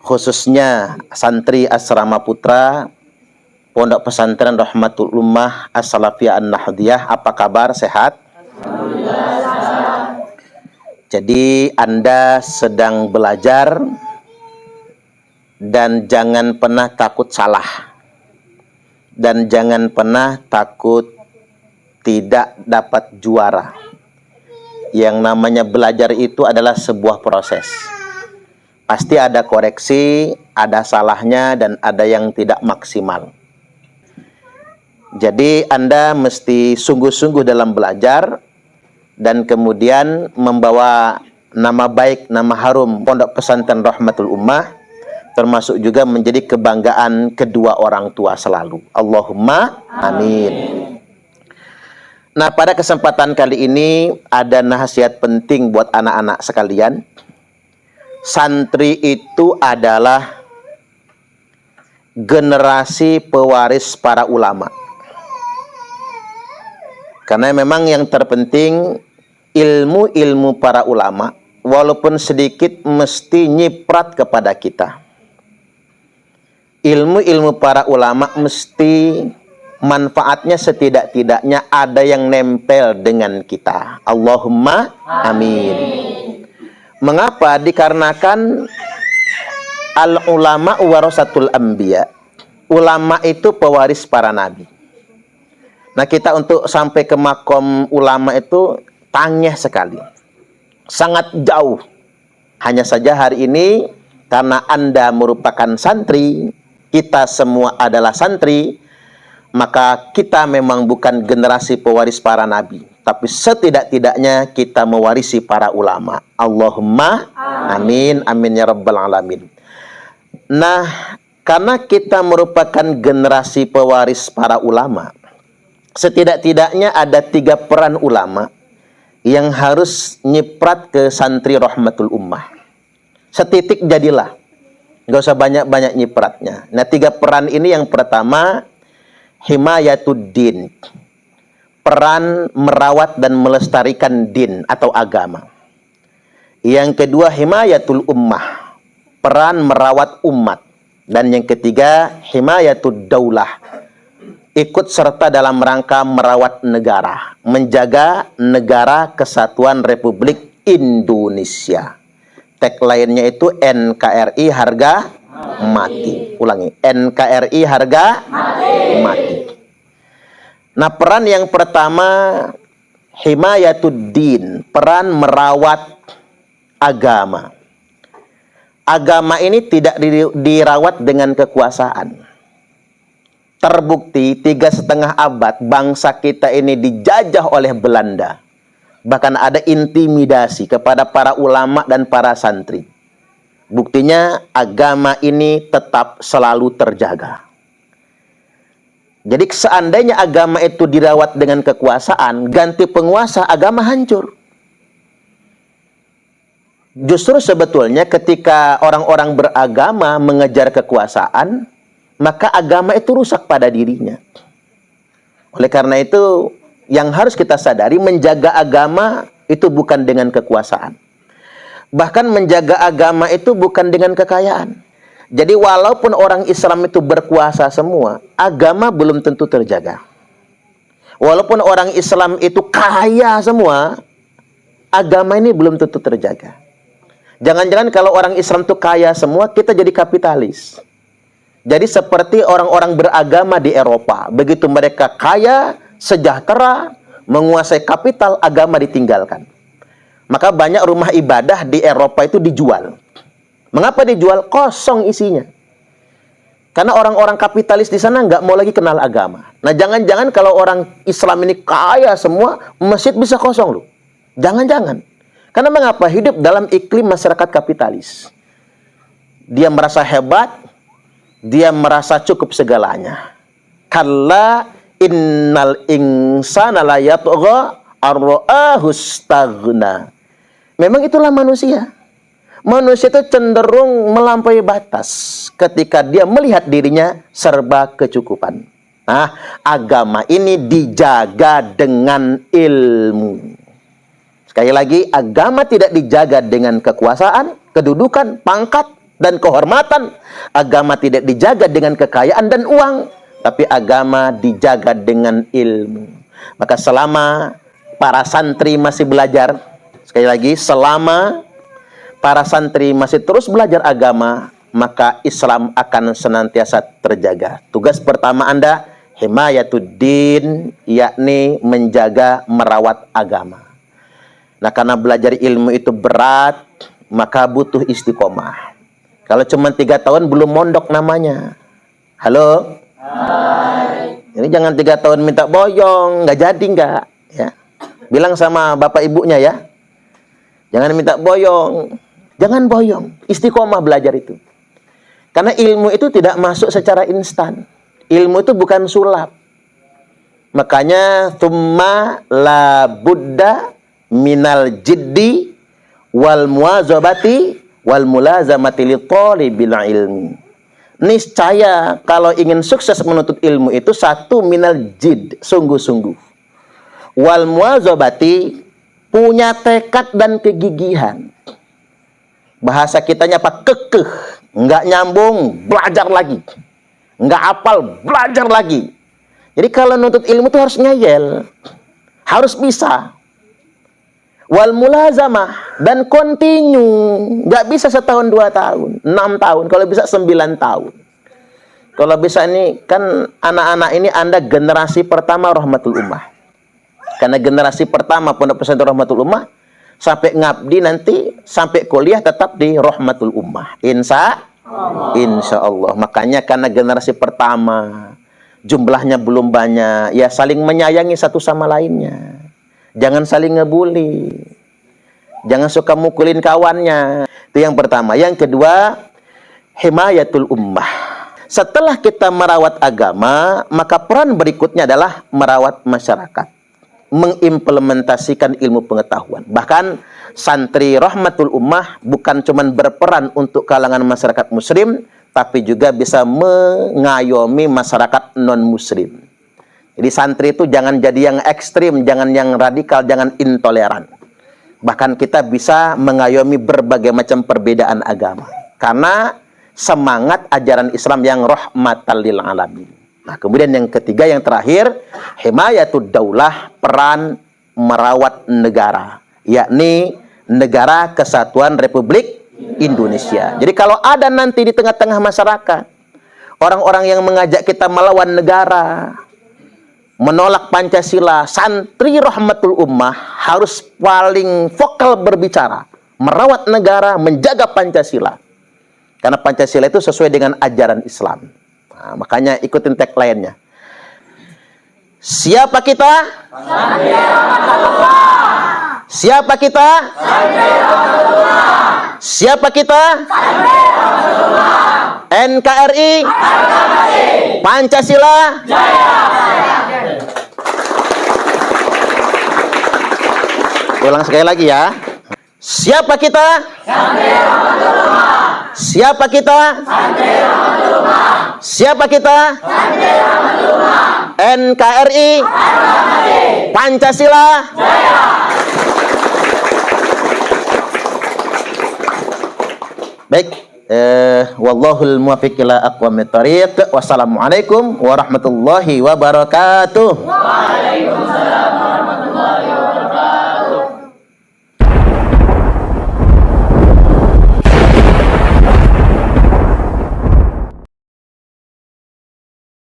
khususnya santri Asrama Putra Pondok Pesantren Rahmatul Ummah As-Salafiyah An-Nahdiyah. Apa kabar? Sehat? Jadi Anda sedang belajar dan jangan pernah takut salah, dan jangan pernah takut tidak dapat juara. Yang namanya belajar itu adalah sebuah proses. Pasti ada koreksi, ada salahnya, dan ada yang tidak maksimal. Jadi Anda mesti sungguh-sungguh dalam belajar, dan kemudian membawa nama baik, nama harum Pondok Pesantren Rahmatul Ummah, termasuk juga menjadi kebanggaan kedua orang tua selalu. Allahumma amin. Nah, pada kesempatan kali ini ada nasihat penting buat anak-anak sekalian. Santri itu adalah generasi pewaris para ulama. Karena memang yang terpenting ilmu-ilmu para ulama, walaupun sedikit, mesti nyiprat kepada kita. Ilmu-ilmu para ulama mesti manfaatnya setidak-tidaknya ada yang nempel dengan kita. Allahumma amin. Mengapa? Dikarenakan al-ulama warasatul anbiya. Ulama itu pewaris para nabi. Nah, kita untuk sampai ke makom ulama itu tangeh sekali. Sangat jauh. Hanya saja hari ini karena Anda merupakan santri, kita semua adalah santri, maka kita memang bukan generasi pewaris para nabi, tapi setidak-tidaknya kita mewarisi para ulama. Allahumma amin, amin ya rabbal alamin. Nah, karena kita merupakan generasi pewaris para ulama, setidak-tidaknya ada 3 peran ulama yang harus nyiprat ke santri Rahmatul Ummah. Setitik jadilah, nggak usah banyak-banyak nyipratnya. Nah, 3 peran ini, yang pertama himayatuddin, peran merawat dan melestarikan din atau agama. Yang kedua himayatul ummah, peran merawat umat. Dan yang ketiga himayatud daulah, ikut serta dalam rangka merawat negara, menjaga negara kesatuan Republik Indonesia. Tagline-nya itu NKRI harga mati. Ulangi, NKRI harga mati. Nah, peran yang pertama himayatuddin, peran merawat agama. Agama ini tidak dirawat dengan kekuasaan. Terbukti 3,5 abad bangsa kita ini dijajah oleh Belanda. Bahkan ada intimidasi kepada para ulama dan para santri. Buktinya agama ini tetap selalu terjaga. Jadi seandainya agama itu dirawat dengan kekuasaan, ganti penguasa, agama hancur. Justru sebetulnya ketika orang-orang beragama mengejar kekuasaan, maka agama itu rusak pada dirinya. Oleh karena itu, yang harus kita sadari, menjaga agama itu bukan dengan kekuasaan. Bahkan menjaga agama itu bukan dengan kekayaan. Jadi walaupun orang Islam itu berkuasa semua, agama belum tentu terjaga. Walaupun orang Islam itu kaya semua, agama ini belum tentu terjaga. Jangan-jangan kalau orang Islam itu kaya semua, kita jadi kapitalis. Jadi seperti orang-orang beragama di Eropa. Begitu mereka kaya, sejahtera, menguasai kapital, agama ditinggalkan. Maka banyak rumah ibadah di Eropa itu dijual. Mengapa dijual? Kosong isinya. Karena orang-orang kapitalis di sana nggak mau lagi kenal agama. Nah, jangan-jangan kalau orang Islam ini kaya semua, masjid bisa kosong loh. Jangan-jangan. Karena mengapa? Hidup dalam iklim masyarakat kapitalis. Dia merasa hebat, dia merasa cukup segalanya. Kalla innal insana la yatgha ar-ra'ahu istaghna. Memang itulah manusia. Manusia itu cenderung melampaui batas ketika dia melihat dirinya serba kecukupan. Nah, agama ini dijaga dengan ilmu. Sekali lagi, agama tidak dijaga dengan kekuasaan, kedudukan, pangkat, dan kehormatan. Agama tidak dijaga dengan kekayaan dan uang, tapi agama dijaga dengan ilmu. Maka selama para santri masih belajar, sekali lagi, selama para santri masih terus belajar agama, maka Islam akan senantiasa terjaga. Tugas pertama Anda, himayatuddin, yakni menjaga, merawat agama. Nah, karena belajar ilmu itu berat, maka butuh istiqomah. Kalau cuma 3 tahun belum mondok namanya. Halo? Hai. Ini jangan 3 tahun minta boyong, nggak jadi nggak. Ya. Bilang sama bapak ibunya ya, jangan minta boyong, jangan boyong, istiqomah belajar itu. Karena ilmu itu tidak masuk secara instan. Ilmu itu bukan sulap. Makanya tsumma la budda minal jiddi wal muwazabati wal mulazamati li thalibil ilmi. Niscaya kalau ingin sukses menuntut ilmu itu, satu, minal jid, sungguh-sungguh. Wal muwazabati, punya tekad dan kegigihan. Bahasa kitanya apa? Kekeh. Nggak nyambung, belajar lagi. Nggak hafal, belajar lagi. Jadi kalau nuntut ilmu itu harus ngeyel. Harus bisa. Wal mulazamah, dan continue. Nggak bisa setahun 2 tahun, 6 tahun, kalau bisa 9 tahun. Kalau bisa ini, kan anak-anak ini Anda generasi pertama Rahmatul Ummah. Karena generasi pertama Pondok Pesantren Rahmatul Ummah, sampai ngabdi nanti, sampai kuliah tetap di Rahmatul Ummah. Insya Allah. Makanya karena generasi pertama, jumlahnya belum banyak, ya saling menyayangi satu sama lainnya. Jangan saling ngebully. Jangan suka mukulin kawannya. Itu yang pertama. Yang kedua, himayatul ummah. Setelah kita merawat agama, maka peran berikutnya adalah merawat masyarakat. Mengimplementasikan ilmu pengetahuan. Bahkan santri Rahmatul Ummah bukan cuma berperan untuk kalangan masyarakat muslim, tapi juga bisa mengayomi masyarakat non-muslim. Jadi santri itu jangan jadi yang ekstrim, jangan yang radikal, jangan intoleran. Bahkan kita bisa mengayomi berbagai macam perbedaan agama. Karena semangat ajaran Islam yang rahmatan lil alamin. Nah, kemudian yang ketiga, yang terakhir, himayatud daulah, peran merawat negara. Yakni Negara Kesatuan Republik Indonesia. Jadi kalau ada nanti di tengah-tengah masyarakat orang-orang yang mengajak kita melawan negara, menolak Pancasila, santri Rahmatul Ummah harus paling vokal berbicara, merawat negara, menjaga Pancasila. Karena Pancasila itu sesuai dengan ajaran Islam. Nah, makanya ikutin tagline-nya. Siapa kita? Santri Rahmatul Ummah. Siapa kita? Santri Rahmatul Ummah. Siapa kita? Santri Rahmatul Ummah. NKRI. Pancasila. Jaya. Ulang sekali lagi ya. Siapa kita? Santri Rahmatul Ummah. Siapa kita? Santri Rahmatul Ummah. Siapa kita? Santri Rahmatul Ummah. NKRI. Pancasila. Jaya. Baik, wallahul muwaffiq ila aqwamit thoriq. Wassalamualaikum warahmatullahi wabarakatuh.